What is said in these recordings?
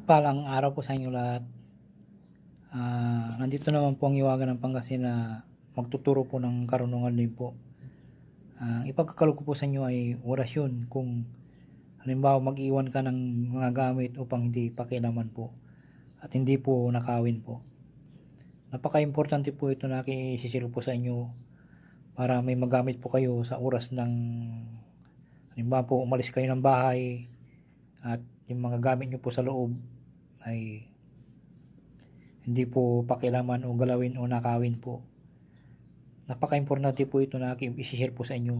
Mapagpalang araw po sa inyo lahat. Nandito naman po ang Hiwaga ng Pangasinan na magtuturo po ng karunungan din po. Ipagkakalo ko po sa inyo ay orasyon kung halimbawa mag-iwan ka ng mga gamit upang hindi pakialaman po at hindi po nakawin po. Napaka-importante po ito na i-share po sa inyo para may magamit po kayo sa oras ng halimbawa po umalis kayo ng bahay at yung mga gamit nyo po sa loob ay hindi po pakialaman o galawin o nakawin po. Napaka-importante po ito na i-share po sa inyo.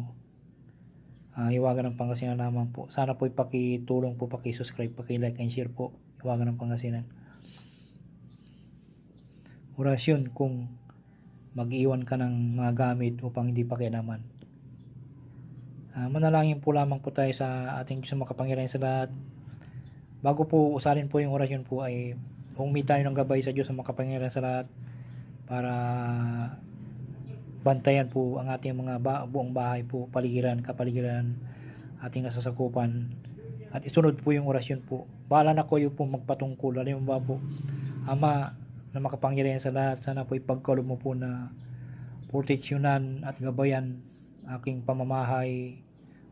Hiwaga ng Pangasinan naman po. Sana po ipakitulong po, paki-subscribe, paki-like and share po. Hiwaga ng Pangasinan. Orasyon kung mag-iwan ka ng mga gamit upang hindi pakialaman. Manalangin po lamang po tayo sa ating Diyos makapangyarihan sa lahat. Bago po usalin po yung orasyon po ay humingi tayo ng gabay sa Diyos na makapangyarihan sa lahat para bantayan po ang ating mga buong bahay po, kapaligiran, ating nasasakupan, at isunod po yung orasyon po. Bahala na kayo po magpatungkol. Alam mo ba po, Ama na makapangyarihan sa lahat, sana po ipagkaloob mo po na proteksyonan at gabayan aking pamamahay,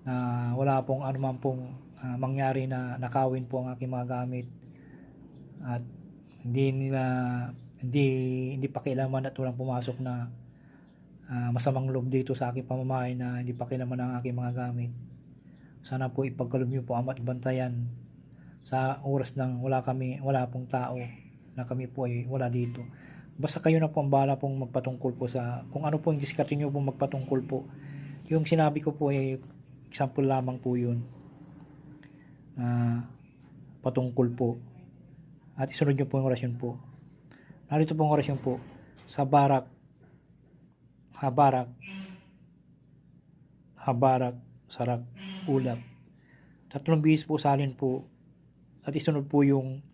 na wala pong anuman pong mangyari na nakawin po ang aking mga gamit at hindi pakialaman at walang pumasok na masamang loob dito sa aking pamamahay na hindi pakialaman ang aking mga gamit. Sana po ipagkaloob niyo po, Ama, at bantayan sa oras ng wala pong tao, na kami po ay wala dito. Basta kayo na po ang bahala pong magpatungkol po sa kung ano po yung diskarte niyo po magpatungkol po. Yung sinabi ko po ay example lamang po yun na patungkol po. At isunod niyo po yung orasyon po. Narito po ang orasyon po. Habarak, sarak, ulap. 3 bihis po salin po. At isunod po yung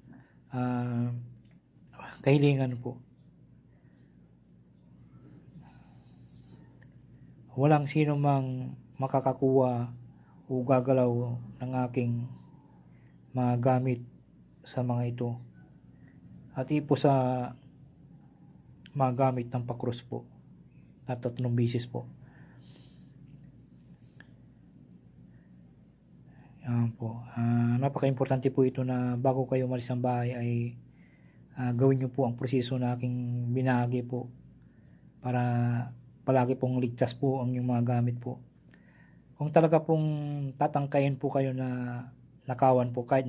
kahilingan po. Walang sino mang makakakuha o gagalaw ng aking mga gamit sa mga ito. At ipo sa mga gamit ng pakrus po na 3 bisis po. Yan po. Napaka-importante po ito na bago kayo umalis ng bahay ay gawin nyo po ang proseso na aking binahagi po para palagi pong ligtas po ang inyong mga gamit po. Kung talaga pong tatangkayin po kayo na nakawan po, kahit